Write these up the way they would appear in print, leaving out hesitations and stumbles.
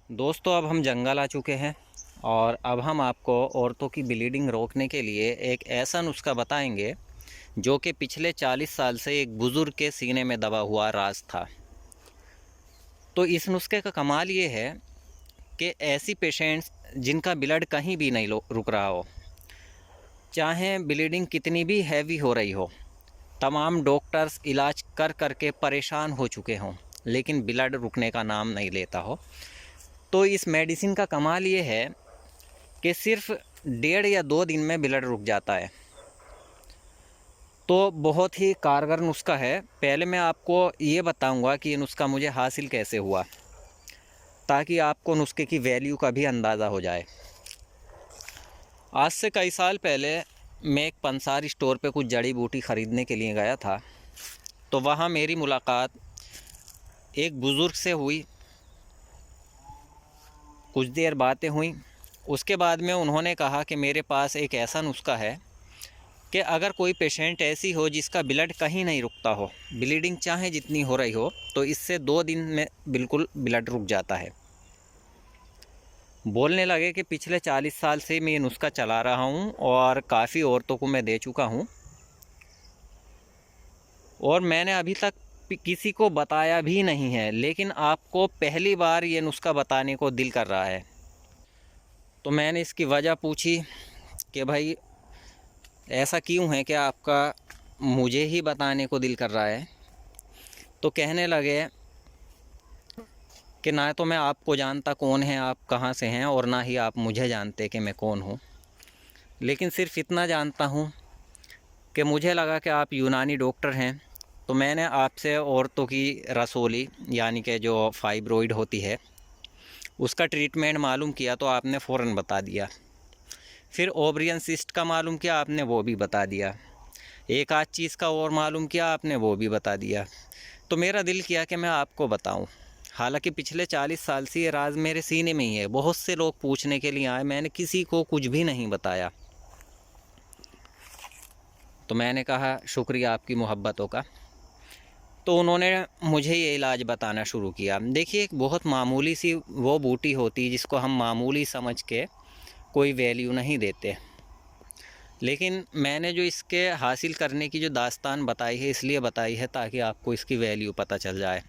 दोस्तों, अब हम जंगल आ चुके हैं और अब हम आपको औरतों की ब्लीडिंग रोकने के लिए एक ऐसा नुस्खा बताएंगे जो कि पिछले 40 साल से एक बुज़ुर्ग के सीने में दबा हुआ राज था। तो इस नुस्खे का कमाल ये है कि ऐसी पेशेंट्स जिनका ब्लड कहीं भी नहीं रुक रहा हो, चाहे ब्लीडिंग कितनी भी हैवी हो रही हो, तमाम डॉक्टर्स इलाज कर कर के परेशान हो चुके हों, लेकिन ब्लड रुकने का नाम नहीं लेता हो, तो इस मेडिसिन का कमाल ये है कि सिर्फ 1.5 या 2 दिन में ब्लड रुक जाता है। तो बहुत ही कारगर नुस्खा है। पहले मैं आपको ये बताऊंगा कि ये नुस्खा मुझे हासिल कैसे हुआ, ताकि आपको नुस्खे की वैल्यू का भी अंदाज़ा हो जाए। आज से कई साल पहले मैं एक पंसार स्टोर पे कुछ जड़ी बूटी ख़रीदने के लिए गया था। तो वहाँ मेरी मुलाकात एक बुज़ुर्ग से हुई। कुछ देर बातें हुई, उसके बाद में उन्होंने कहा कि मेरे पास एक ऐसा नुस्खा है कि अगर कोई पेशेंट ऐसी हो जिसका ब्लड कहीं नहीं रुकता हो, ब्लीडिंग चाहे जितनी हो रही हो, तो इससे 2 दिन में बिल्कुल ब्लड रुक जाता है। बोलने लगे कि पिछले 40 साल से मैं ये नुस्खा चला रहा हूँ और काफ़ी औरतों को मैं दे चुका हूँ और मैंने अभी तक किसी को बताया भी नहीं है, लेकिन आपको पहली बार ये नुस्खा बताने को दिल कर रहा है। तो मैंने इसकी वजह पूछी कि भाई ऐसा क्यों है कि आपका मुझे ही बताने को दिल कर रहा है। तो कहने लगे कि ना तो मैं आपको जानता कौन है, आप कहाँ से हैं, और ना ही आप मुझे जानते कि मैं कौन हूँ, लेकिन सिर्फ इतना जानता हूँ कि मुझे लगा कि आप यूनानी डॉक्टर हैं। तो मैंने आपसे औरतों की रसोली यानी कि जो फाइब्रोइड होती है उसका ट्रीटमेंट मालूम किया, तो आपने फ़ौरन बता दिया। फिर ओवरियन सिस्ट का मालूम किया, आपने वो भी बता दिया। एक आध चीज़ का और मालूम किया, आपने वो भी बता दिया। तो मेरा दिल किया कि मैं आपको बताऊं। हालांकि पिछले 40 साल से ये राज मेरे सीने में ही है। बहुत से लोग पूछने के लिए आए, मैंने किसी को कुछ भी नहीं बताया। तो मैंने कहा शुक्रिया आपकी मोहब्बतों का। तो उन्होंने मुझे ये इलाज बताना शुरू किया। देखिए, एक बहुत मामूली सी वो बूटी होती है जिसको हम मामूली समझ के कोई वैल्यू नहीं देते, लेकिन मैंने जो इसके हासिल करने की जो दास्तान बताई है इसलिए बताई है ताकि आपको इसकी वैल्यू पता चल जाए।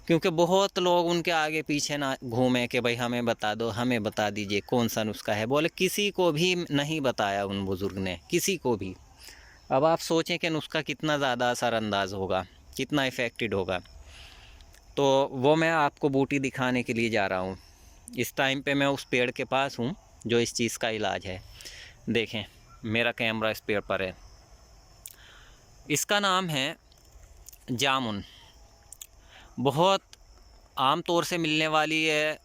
क्योंकि बहुत लोग उनके आगे पीछे ना घूमें कि भाई हमें बता दो, हमें बता दीजिए कौन सा नुस्खा है। बोले किसी को भी नहीं बताया उन बुज़ुर्ग ने, किसी को भी। अब आप सोचें कि नुस्खा कितना ज़्यादा असरअंदाज होगा, कितना इफ़ेक्टिव होगा। तो वो मैं आपको बूटी दिखाने के लिए जा रहा हूँ। इस टाइम पे मैं उस पेड़ के पास हूँ जो इस चीज़ का इलाज है। देखें, मेरा कैमरा इस पेड़ पर है। इसका नाम है जामुन। बहुत आम तौर से मिलने वाली ये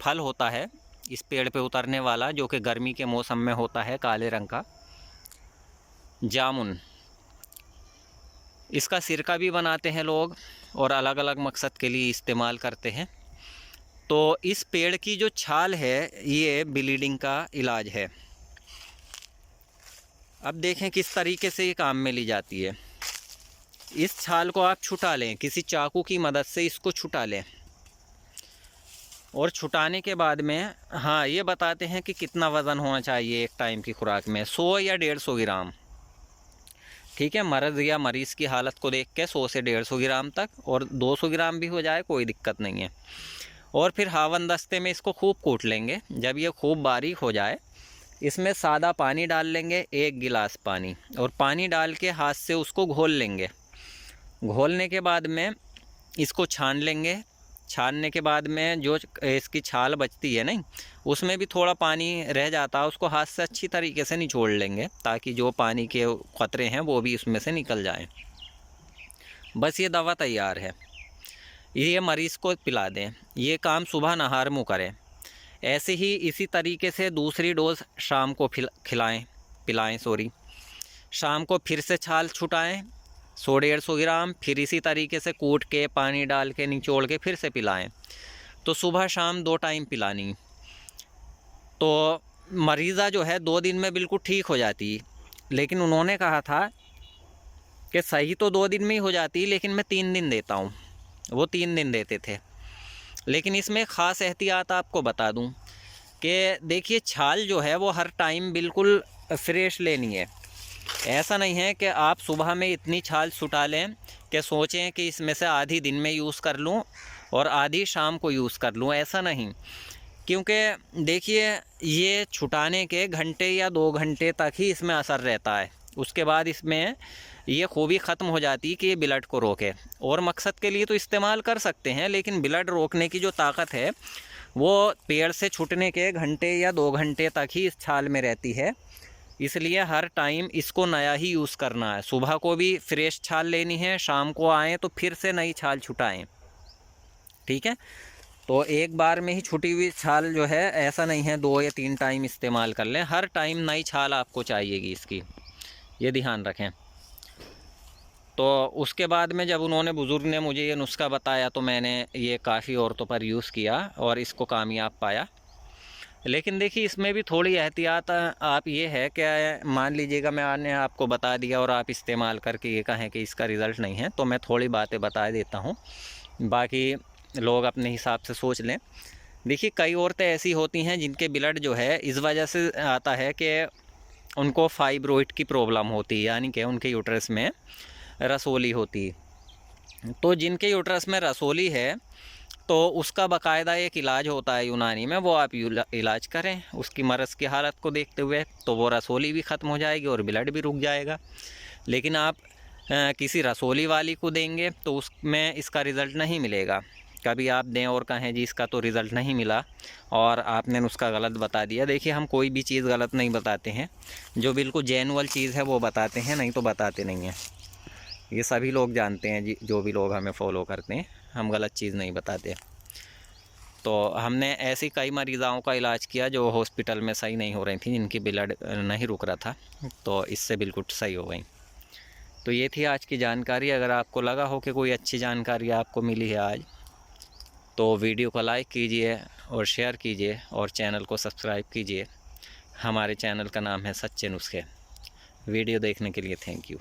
फल होता है इस पेड़ पे उतरने वाला, जो कि गर्मी के मौसम में होता है, काले रंग का जामुन। इसका सिरका भी बनाते हैं लोग और अलग अलग मकसद के लिए इस्तेमाल करते हैं। तो इस पेड़ की जो छाल है ये ब्लीडिंग का इलाज है। अब देखें किस तरीके से ये काम में ली जाती है। इस छाल को आप छुटा लें, किसी चाकू की मदद से इसको छुटा लें, और छुटाने के बाद में हाँ ये बताते हैं कि कितना वज़न होना चाहिए एक टाइम की खुराक में। 100 या 150 ग्राम, ठीक है। मर्ज़ या मरीज़ की हालत को देख के 100 से 150 ग्राम तक, और 200 ग्राम भी हो जाए कोई दिक्कत नहीं है। और फिर हावन दस्ते में इसको खूब कूट लेंगे। जब ये खूब बारीक हो जाए, इसमें सादा पानी डाल लेंगे, 1 गिलास पानी, और पानी डाल के हाथ से उसको घोल लेंगे। घोलने के बाद में इसको छान लेंगे। छानने के बाद में जो इसकी छाल बचती है नहीं, उसमें भी थोड़ा पानी रह जाता है, उसको हाथ से अच्छी तरीके से निचोड़ लेंगे ताकि जो पानी के क़तरे हैं वो भी उसमें से निकल जाएं। बस ये दवा तैयार है। ये मरीज़ को पिला दें। ये काम सुबह नहार मुँह करें। ऐसे ही इसी तरीके से दूसरी डोज़ शाम को पिलाएं। शाम को फिर से छाल छुटाएं, 100-150 ग्राम, फिर इसी तरीके से कूट के पानी डाल के निचोड़ के फिर से पिलाएं। तो सुबह शाम 2 टाइम पिलानी। तो मरीज़ा जो है 2 दिन में बिल्कुल ठीक हो जाती। लेकिन उन्होंने कहा था कि सही तो 2 दिन में ही हो जाती, लेकिन मैं 3 दिन देता हूँ। वो 3 दिन देते थे। लेकिन इसमें ख़ास एहतियात आपको बता दूं कि देखिए छाल जो है वो हर टाइम बिल्कुल फ्रेश लेनी है। ऐसा नहीं है कि आप सुबह में इतनी छाल छुटा लें कि सोचें कि इसमें से आधी दिन में यूज़ कर लूँ और आधी शाम को यूज़ कर लूँ, ऐसा नहीं। क्योंकि देखिए ये छुटाने के घंटे या 2 घंटे तक ही इसमें असर रहता है, उसके बाद इसमें ये खूबी ख़त्म हो जाती है कि ये ब्लड को रोके। और मकसद के लिए तो इस्तेमाल कर सकते हैं, लेकिन ब्लड रोकने की जो ताकत है वो पेड़ से छूटने के घंटे या 2 घंटे तक ही इस छाल में रहती है। इसलिए हर टाइम इसको नया ही यूज़ करना है। सुबह को भी फ्रेश छाल लेनी है, शाम को आएँ तो फिर से नई छाल छुटाएँ, ठीक है। तो एक बार में ही छुटी हुई छाल जो है, ऐसा नहीं है 2 या 3 टाइम इस्तेमाल कर लें, हर टाइम नई छाल आपको चाहिएगी इसकी, ये ध्यान रखें। तो उसके बाद में जब उन्होंने बुज़ुर्ग ने मुझे ये नुस्खा बताया तो मैंने ये काफ़ी औरतों पर यूज़ किया और इसको कामयाब पाया। लेकिन देखिए इसमें भी थोड़ी एहतियात आप ये है कि मान लीजिएगा मैंने आपको बता दिया और आप इस्तेमाल करके ये कहें कि इसका रिज़ल्ट नहीं है, तो मैं थोड़ी बातें बता देता हूँ, बाकी लोग अपने हिसाब से सोच लें। देखिए कई औरतें ऐसी होती हैं जिनके ब्लड जो है इस वजह से आता है कि उनको फाइब्रोइड की प्रॉब्लम होती है, यानी कि उनके यूट्रस में रसोली होती है। तो जिनके यूट्रस में रसोली है तो उसका बाकायदा एक इलाज होता है यूनानी में, वो आप इलाज करें उसकी मर्ज़ की हालत को देखते हुए, तो वो रसोली भी ख़त्म हो जाएगी और ब्लड भी रुक जाएगा। लेकिन आप किसी रसोली वाली को देंगे तो उसमें इसका रिज़ल्ट नहीं मिलेगा। कभी आप दें और कहें जी इसका तो रिज़ल्ट नहीं मिला और आपने नुस्खा गलत बता दिया। देखिए हम कोई भी चीज़ गलत नहीं बताते हैं, जो बिल्कुल जेन्युइन चीज़ है वो बताते हैं, नहीं तो बताते नहीं हैं। ये सभी लोग जानते हैं जी, जो भी लोग हमें फॉलो करते हैं, हम गलत चीज़ नहीं बताते। तो हमने ऐसी कई मरीज़ों का इलाज किया जो हॉस्पिटल में सही नहीं हो रही थी, जिनकी ब्लड नहीं रुक रहा था, तो इससे बिल्कुल सही हो गई। तो ये थी आज की जानकारी। अगर आपको लगा हो कि कोई अच्छी जानकारी आपको मिली है आज, तो वीडियो को लाइक कीजिए और शेयर कीजिए और चैनल को सब्सक्राइब कीजिए। हमारे चैनल का नाम है सच्चे नुस्खे। वीडियो देखने के लिए थैंक यू।